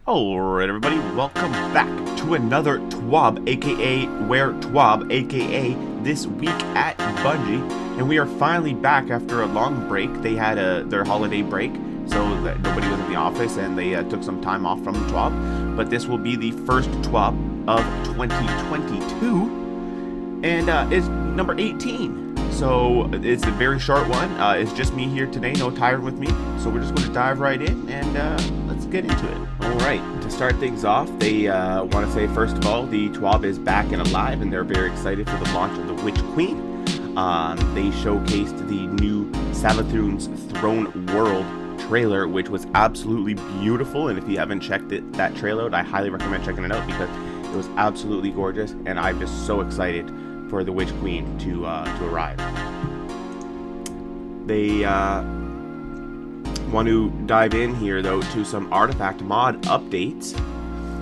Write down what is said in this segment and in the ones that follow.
Alright everybody, welcome back to another Twab, aka Where Twab, aka This Week at Bungie, and we are finally back after a long break. They had their holiday break, so that nobody was in the office, and they took some time off from the Twab, but this will be the first Twab of 2022, and it's number 18. So it's a very short one. It's just me here today, no Tyron with me. So we're just going to dive right in and let's get into it. All right, to start things off, they want to say first of all, the Twab is back and alive, and they're very excited for the launch of the Witch Queen. They showcased the new Savathun's Throne World trailer, which was absolutely beautiful. And if you haven't checked that trailer out, I highly recommend checking it out because it was absolutely gorgeous, and I'm just so excited for the Witch Queen to arrive. They want to dive in here though to some artifact mod updates.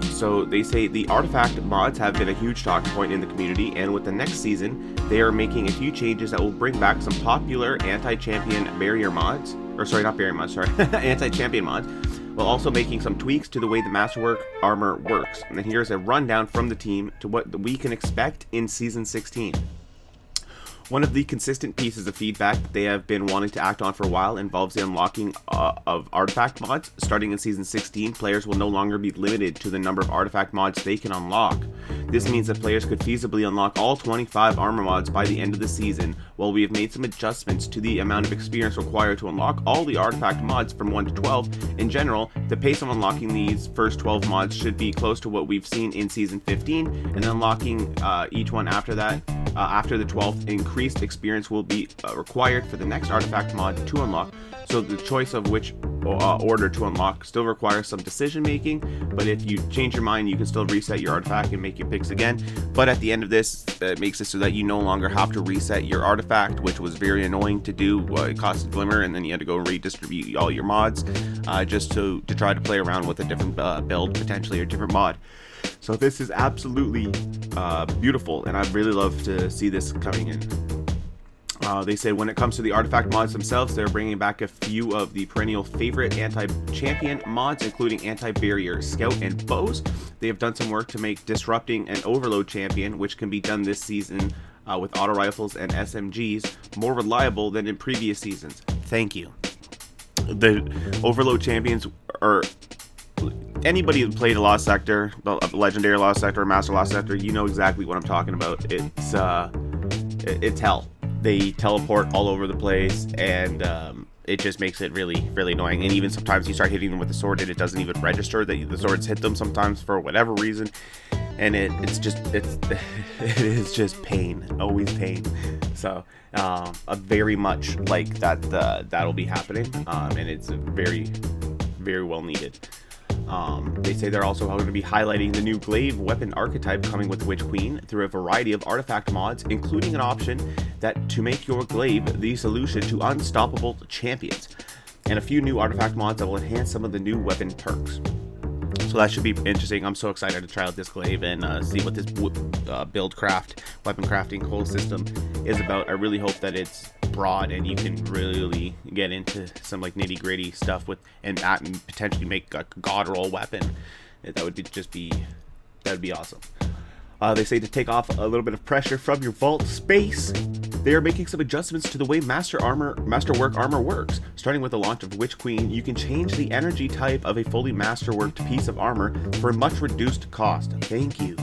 So they say the artifact mods have been a huge talking point in the community, and with the next season they are making a few changes that will bring back some popular anti-champion barrier mods, or sorry, not barrier mods, sorry, anti-champion mods, while also making some tweaks to the way the Masterwork armor works. And then here's a rundown from the team to what we can expect in Season 16. One of the consistent pieces of feedback they have been wanting to act on for a while involves the unlocking of artifact mods. Starting in Season 16, players will no longer be limited to the number of artifact mods they can unlock. This means that players could feasibly unlock all 25 armor mods by the end of the season. While we have made some adjustments to the amount of experience required to unlock all the artifact mods from 1 to 12, in general, the pace of unlocking these first 12 mods should be close to what we've seen in Season 15, and unlocking each one after that, after the 12th, increased experience will be required for the next artifact mod to unlock. So the choice of which order to unlock still requires some decision making, but if you change your mind, you can still reset your artifact and make your picks again. But at the end of this, it makes it so that you no longer have to reset your artifact, which was very annoying to do. It costed Glimmer, and then you had to go redistribute all your mods just to try to play around with a different build potentially, or different mod. So this is absolutely beautiful, and I'd really love to see this coming in. They say when it comes to the artifact mods themselves, they're bringing back a few of the perennial favorite anti-champion mods, including anti-barrier, scout, and bows. They have done some work to make disrupting an overload champion, which can be done this season with auto rifles and SMGs, more reliable than in previous seasons. Thank you. The overload champions are... Anybody who played a Lost Sector, a Legendary Lost Sector, or Master Lost Sector, you know exactly what I'm talking about. It's hell. They teleport all over the place, and it just makes it really, really annoying. And even sometimes you start hitting them with the sword, and it doesn't even register that the swords hit them sometimes for whatever reason. And it is just pain, always pain. So very much like that'll be happening, and it's very, very well needed. They say they're also going to be highlighting the new glaive weapon archetype coming with Witch Queen through a variety of artifact mods, including an option that to make your glaive the solution to unstoppable champions, and a few new artifact mods that will enhance some of the new weapon perks. So that should be interesting. I'm so excited to try out this glaive and see what this build craft, weapon crafting whole system is about. I really hope that it's broad and you can really get into some like nitty gritty stuff with and potentially make a god roll weapon. That would be awesome. They say to take off a little bit of pressure from your vault space, they are making some adjustments to the way Masterwork armor works. Starting with the launch of Witch Queen, you can change the energy type of a fully Masterworked piece of armor for a much reduced cost. Thank you.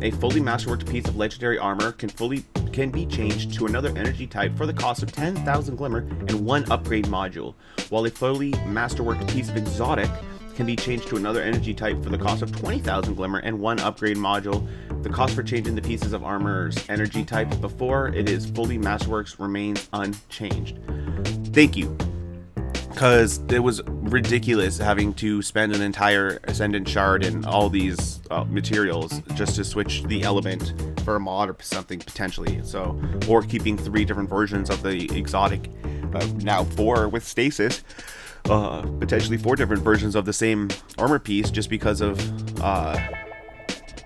A fully Masterworked piece of legendary armor can be changed to another energy type for the cost of 10,000 Glimmer and 1 upgrade module, while a fully Masterworked piece of exotic can be changed to another energy type for the cost of 20,000 Glimmer and 1 upgrade module. The cost for changing the pieces of armor's energy type before it is fully Masterworks remains unchanged. Thank you. Because it was ridiculous having to spend an entire Ascendant Shard and all these materials just to switch the element for a mod or something potentially. So, or keeping 3 different versions of the exotic, now 4 with stasis, potentially 4 different versions of the same armor piece just because of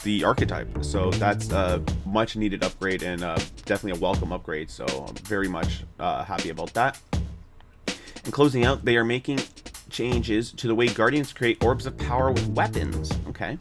the archetype. So that's a much needed upgrade, and definitely a welcome upgrade. So I'm very much happy about that. And closing out, they are making changes to the way Guardians create orbs of power with weapons. Okay.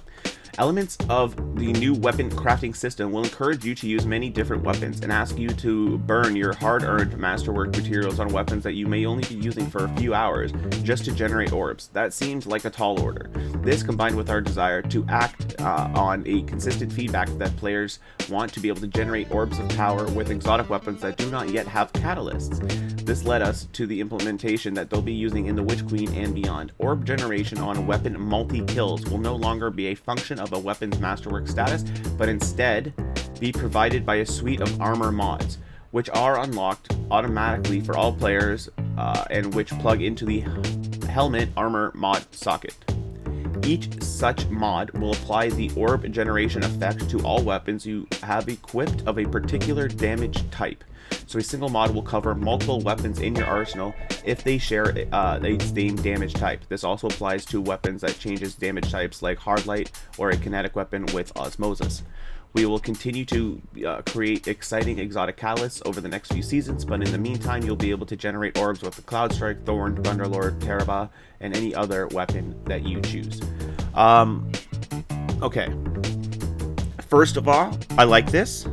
Elements of the new weapon crafting system will encourage you to use many different weapons and ask you to burn your hard-earned Masterwork materials on weapons that you may only be using for a few hours just to generate orbs. That seems like a tall order. This, combined with our desire to act on a consistent feedback that players want to be able to generate orbs of power with exotic weapons that do not yet have catalysts. This led us to the implementation that they'll be using in the Witch Queen and beyond. Orb generation on weapon multi-kills will no longer be a function of a weapon's Masterwork status, but instead be provided by a suite of armor mods, which are unlocked automatically for all players and which plug into the helmet armor mod socket. Each such mod will apply the orb generation effect to all weapons you have equipped of a particular damage type. So a single mod will cover multiple weapons in your arsenal if they share a same damage type. This also applies to weapons that changes damage types like hard light or a kinetic weapon with osmosis. We will continue to create exciting exotic catalysts over the next few seasons, but in the meantime you'll be able to generate orbs with the Cloud Strike, Thorn, Thunderlord, Teraba, and any other weapon that you choose. Okay. First of all, I like this.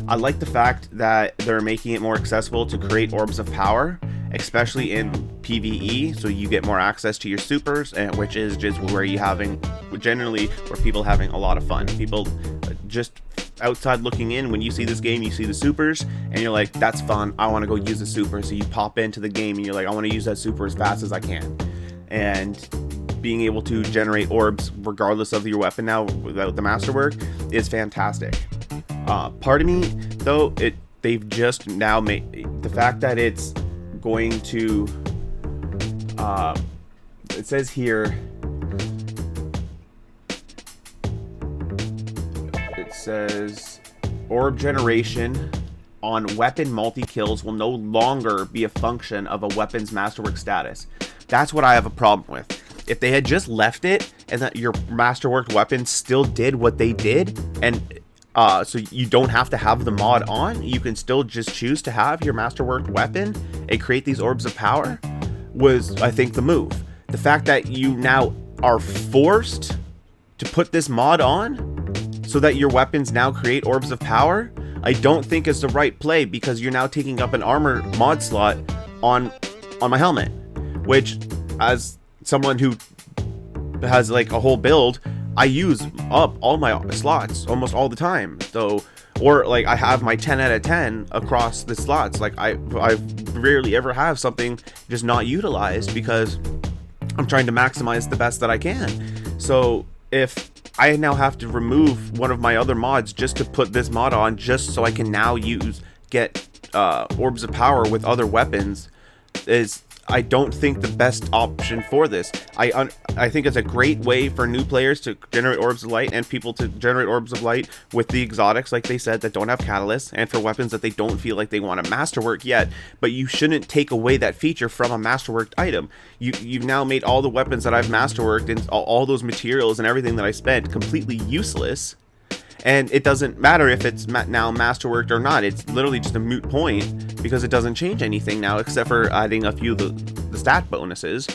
I like the fact that they're making it more accessible to create orbs of power, especially in PvE, so you get more access to your supers, which is just where you generally where people having a lot of fun. People just outside looking in, when you see this game, you see the supers, and you're like, that's fun, I want to go use a super. So you pop into the game and you're like, I want to use that super as fast as I can. And being able to generate orbs regardless of your weapon now without the Masterwork is fantastic. Part of me, though, they've just now made the fact that it's going to it says here, it says orb generation on weapon multi-kills will no longer be a function of a weapon's Masterwork status. That's what I have a problem with. If they had just left it and that your Masterwork weapons still did what they did, and so you don't have to have the mod on, you can still just choose to have your Masterwork weapon and create these orbs of power, was, I think, the move. The fact that you now are forced to put this mod on so that your weapons now create orbs of power, I don't think is the right play, because you're now taking up an armor mod slot on my helmet, which, as someone who has like a whole build, I use up all my slots almost all the time. So, or like I have my 10 out of 10 across the slots. Like I rarely ever have something just not utilized because I'm trying to maximize the best that I can. So if I now have to remove one of my other mods just to put this mod on, just so I can now get orbs of power with other weapons, is, I don't think, the best option for this. I think it's a great way for new players to generate orbs of light and people to generate orbs of light with the exotics, like they said, that don't have catalysts, and for weapons that they don't feel like they want to Masterwork yet. But you shouldn't take away that feature from a Masterworked item. You've now made all the weapons that I've Masterworked and all those materials and everything that I spent completely useless. And it doesn't matter if it's now Masterworked or not. It's literally just a moot point, because it doesn't change anything now except for adding a few of the stat bonuses.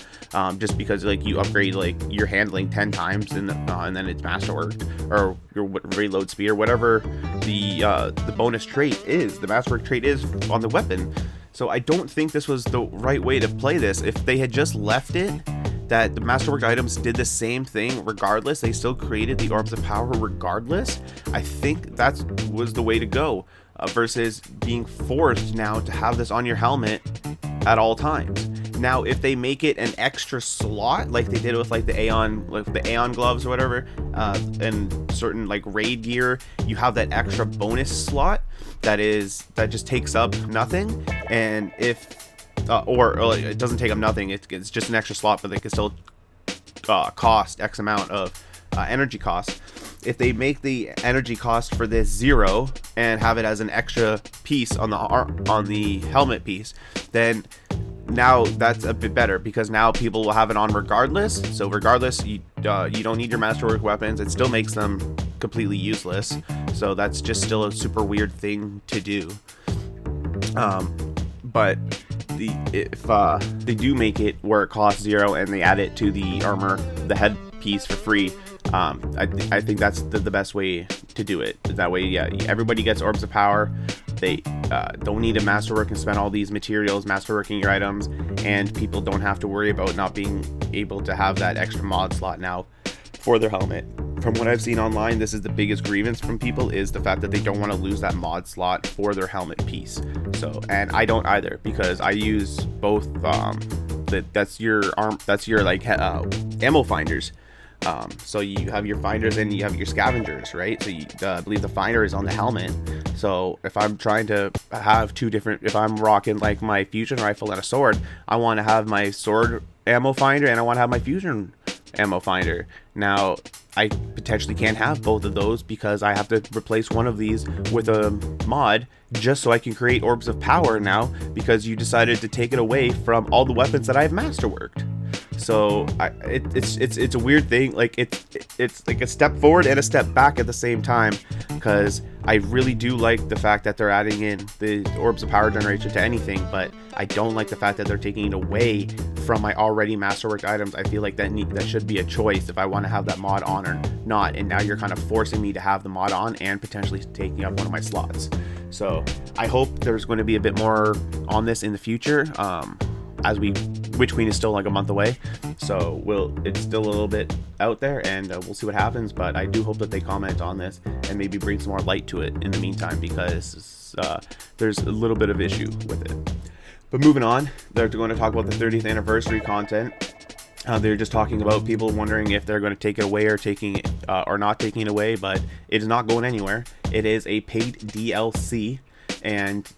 Just because like you upgrade like your handling 10 times and then it's Masterworked, or your reload speed, or whatever the bonus trait is, the Masterwork trait is on the weapon. So I don't think this was the right way to play this. If they had just left it that the Masterwork items did the same thing regardless, they still created the orbs of power regardless, I think that was the way to go, versus being forced now to have this on your helmet at all times. Now if they make it an extra slot like they did with like the Aeon gloves or whatever, and certain like raid gear, you have that extra bonus slot that just takes up nothing. And if or it doesn't take up nothing, it's just an extra slot, but they can still cost X amount of energy cost. If they make the energy cost for this 0 and have it as an extra piece on the helmet piece, then now that's a bit better, because now people will have it on regardless. So regardless, you don't need your Masterwork weapons. It still makes them completely useless. So that's just still a super weird thing to do. But if they do make it where it costs 0 and they add it to the armor, the headpiece for free, I think that's the best way to do it. That way, yeah, everybody gets Orbs of Power. They don't need to masterwork and spend all these materials masterworking your items, and people don't have to worry about not being able to have that extra mod slot now for their helmet. From what I've seen online, this is the biggest grievance from people, is the fact that they don't want to lose that mod slot for their helmet piece. So, and I don't either, because I use both. That's your like ammo finders. So you have your finders and you have your scavengers, right? So I believe the finder is on the helmet. So if I'm trying to have two different, if I'm rocking like my fusion rifle and a sword, I want to have my sword ammo finder and I want to have my fusion ammo finder. Now I potentially can't have both of those because I have to replace one of these with a mod just so I can create Orbs of Power now, because you decided to take it away from all the weapons that I've masterworked. So it's a weird thing. Like it's like a step forward and a step back at the same time, because I really do like the fact that they're adding in the Orbs of Power generation to anything, but I don't like the fact that they're taking it away from my already masterworked items. I feel like that should be a choice if I want to have that mod on or not, and now you're kind of forcing me to have the mod on and potentially taking up one of my slots. So I hope there's going to be a bit more on this in the future. As Witch Queen is still like a month away, so it's still a little bit out there, and we'll see what happens. But I do hope that they comment on this and maybe bring some more light to it in the meantime, because there's a little bit of issue with it. But moving on, they're going to talk about the 30th anniversary content. They're just talking about people wondering if they're going to take it away or not taking it away, but it is not going anywhere. It is a paid DLC, and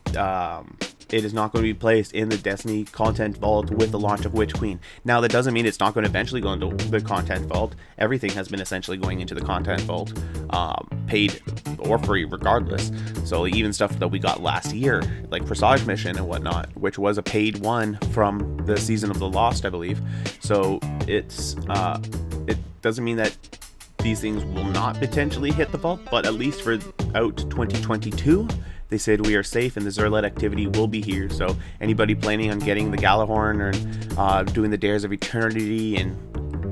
it is not going to be placed in the Destiny content vault with the launch of Witch Queen. Now, that doesn't mean it's not going to eventually go into the content vault. Everything has been essentially going into the content vault, paid or free regardless. So even stuff that we got last year, like Presage Mission and whatnot, which was a paid one from the Season of the Lost, I believe. So it doesn't mean that these things will not potentially hit the vault, but at least for out 2022, they said we are safe and the Zerlet activity will be here. So anybody planning on getting the Galahorn or doing the Dares of Eternity and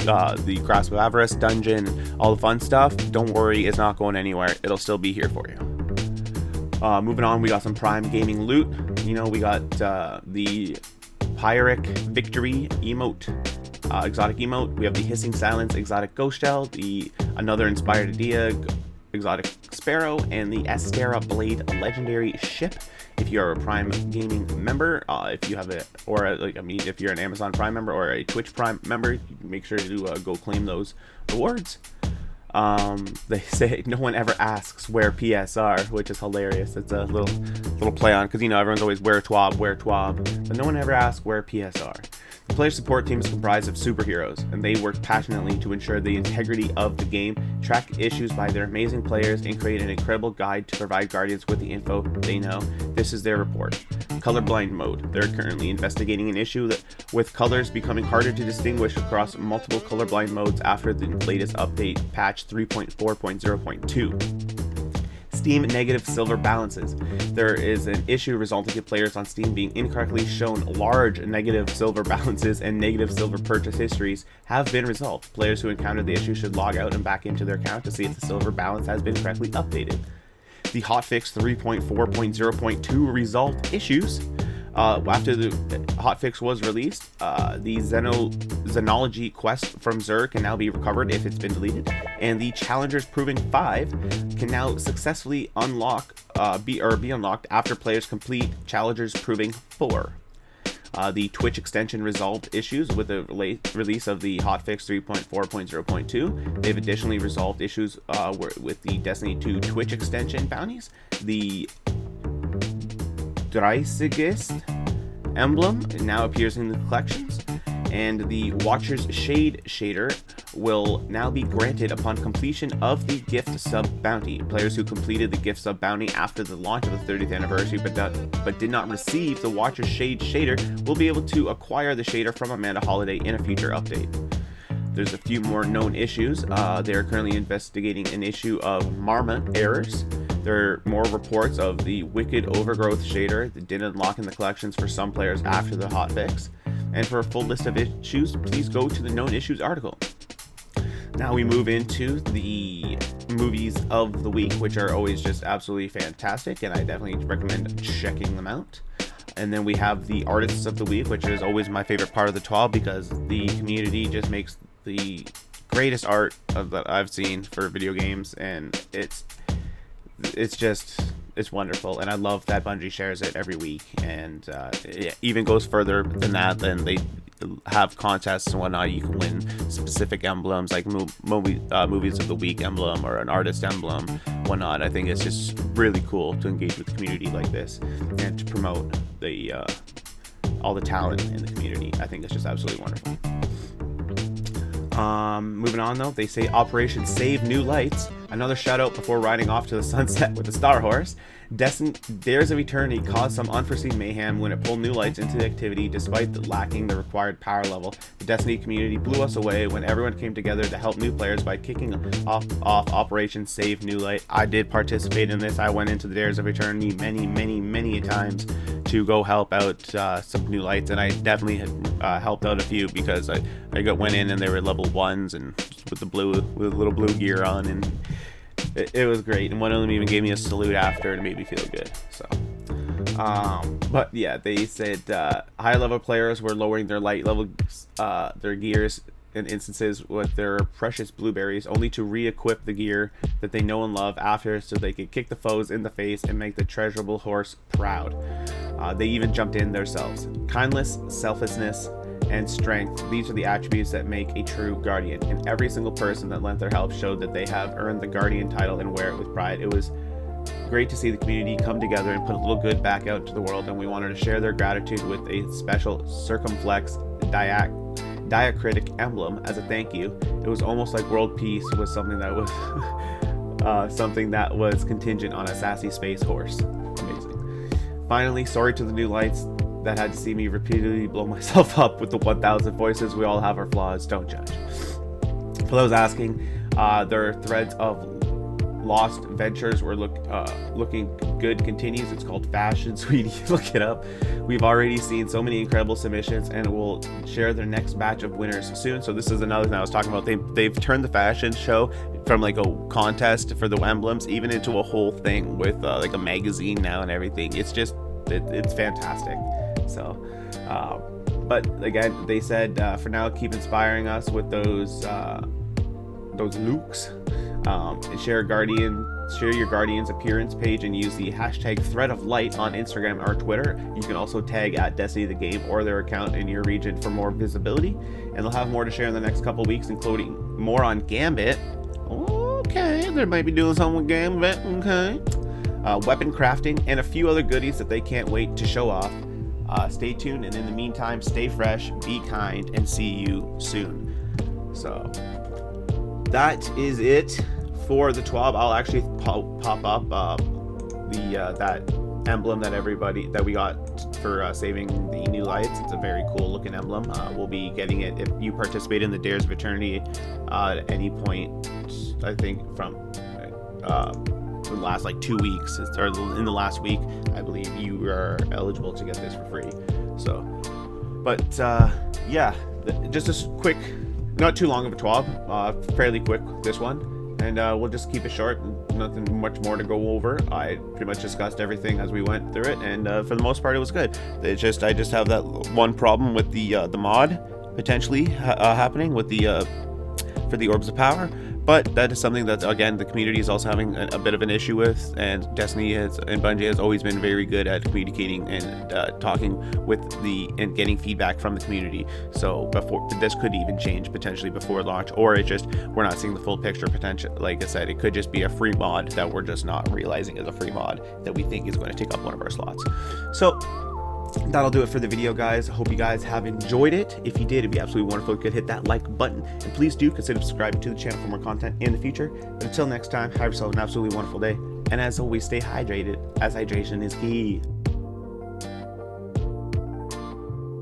the Grasp of Avarice dungeon, all the fun stuff, don't worry, it's not going anywhere. It'll still be here for you. Moving on, we got some Prime Gaming loot. You know, we got the Pyrrhic Victory emote, exotic emote. We have the Hissing Silence exotic Ghost Shell, the Another Inspired Idea exotic Sparrow, and the Astera Blade legendary ship. If you're a Prime Gaming member, if you have if you're an Amazon Prime member or a Twitch Prime member, make sure to go claim those rewards. They say no one ever asks where PSR, which is hilarious. It's a little play on, because you know everyone's always where Twab, but no one ever asks where PSR. The player support team is comprised of superheroes, and they work passionately to ensure the integrity of the game, track issues by their amazing players, and create an incredible guide to provide Guardians with the info they know. This is their report. Colorblind Mode. They're currently investigating an issue with colors becoming harder to distinguish across multiple colorblind modes after the latest update, patch 3.4.0.2. Steam negative silver balances. There is an issue resulting in players on Steam being incorrectly shown large negative silver balances, and negative silver purchase histories have been resolved. Players who encounter the issue should log out and back into their account to see if the silver balance has been correctly updated. The hotfix 3.4.0.2 resolved issues. After the hotfix was released, the Xenology quest from Xur can now be recovered if it's been deleted, and the Challengers Proving 5 can now successfully be unlocked after players complete Challengers Proving 4. The Twitch extension resolved issues with the release of the hotfix 3.4.0.2. They've additionally resolved issues with the Destiny 2 Twitch extension bounties. The Dreisigist emblem now appears in the collections, and the Watcher's Shade shader will now be granted upon completion of the gift sub bounty. Players who completed the gift sub bounty after the launch of the 30th anniversary but did not receive the Watcher's Shade shader will be able to acquire the shader from Amanda Holiday in a future update. There's a few more known issues. They are currently investigating an issue of Marmot errors. There are more reports of the Wicked Overgrowth shader that didn't unlock in the collections for some players after the hotfix. And for a full list of issues, please go to the Known Issues article. Now we move into the movies of the week, which are always just absolutely fantastic, and I definitely recommend checking them out. And then we have the artists of the week, which is always my favorite part of the Twab, because the community just makes the greatest art that I've seen for video games, and it's wonderful, and I love that Bungie shares it every week, and it even goes further than that. Then they have contests and whatnot. You can win specific emblems, like movies of the week emblem or an artist emblem, whatnot. I think it's just really cool to engage with the community like this and to promote the all the talent in the community. I think it's just absolutely wonderful. Moving on though, they say Operation Save New Lights. Another shout out before riding off to the sunset with the Star Horse. Dares of Eternity caused some unforeseen mayhem when it pulled new lights into the activity despite lacking the required power level. The Destiny community blew us away when everyone came together to help new players by kicking off Operation Save New Light. I did participate in this. I went into the Dares of Eternity many times to go help out some new lights, and I definitely had helped out a few because I went in and they were level 1s and with little blue gear on, and it was great. And one of them even gave me a salute after and made me feel good. So but yeah, they said high level players were lowering their light level their gears in instances with their precious blueberries, only to re-equip the gear that they know and love after, so they could kick the foes in the face and make the treasurable horse proud. They even jumped in themselves. Kindness, selflessness, and strength, these are the attributes that make a true guardian, and every single person that lent their help showed that they have earned the guardian title and wear it with pride. It was great to see the community come together and put a little good back out to the world, and we wanted to share their gratitude with a special circumflex diacritic emblem as a thank you. It was almost like world peace was something that was something that was contingent on a sassy space horse. Amazing. Finally, sorry to the new lights that had to see me repeatedly blow myself up with the 1,000 voices. We all have our flaws, don't judge. For those asking, their threads of lost ventures were looking good continues. It's called Fashion, sweetie. Look it up. We've already seen so many incredible submissions, and we'll share their next batch of winners soon. So this is another thing I was talking about. They've turned the fashion show from like a contest for the emblems even into a whole thing with like a magazine now and everything. It's just it's fantastic. So but again, they said for now, keep inspiring us with those looks. And share your Guardian's appearance page and use the hashtag Thread of Light on Instagram or Twitter. You can also tag at Destiny the Game or their account in your region for more visibility, and they'll have more to share in the next couple weeks, including more on Gambit. Okay, they might be doing something with Gambit. Okay, weapon crafting and a few other goodies that they can't wait to show off. Stay tuned, and in the meantime, stay fresh, be kind, and see you soon. So that is it for the Twab. I'll actually pop up that emblem that we got for saving the new lights. It's a very cool looking emblem. We'll be getting it if you participate in the Dares of Eternity at any point. I think from the last like 2 weeks, or in the last week, I believe you are eligible to get this for free. So, but yeah, just a quick. Not too long of a Twab, fairly quick this one, and we'll just keep it short. Nothing much more to go over. I pretty much discussed everything as we went through it, and for the most part, it was good. I just have that one problem with the mod potentially happening with the for the Orbs of Power, but that is something that again the community is also having a bit of an issue with, and Destiny and Bungie has always been very good at communicating and talking with and getting feedback from the community. So this could even change potentially before launch, or it's just we're not seeing the full picture potential. Like I said, it could just be a free mod that we're just not realizing is a free mod that we think is going to take up one of our slots. So that'll do it for the video, guys. I hope you guys have enjoyed it. If you did, it'd be absolutely wonderful if you could hit that like button, and please do consider subscribing to the channel for more content in the future. But until next time, have yourself an absolutely wonderful day, and as always, stay hydrated, as hydration is key.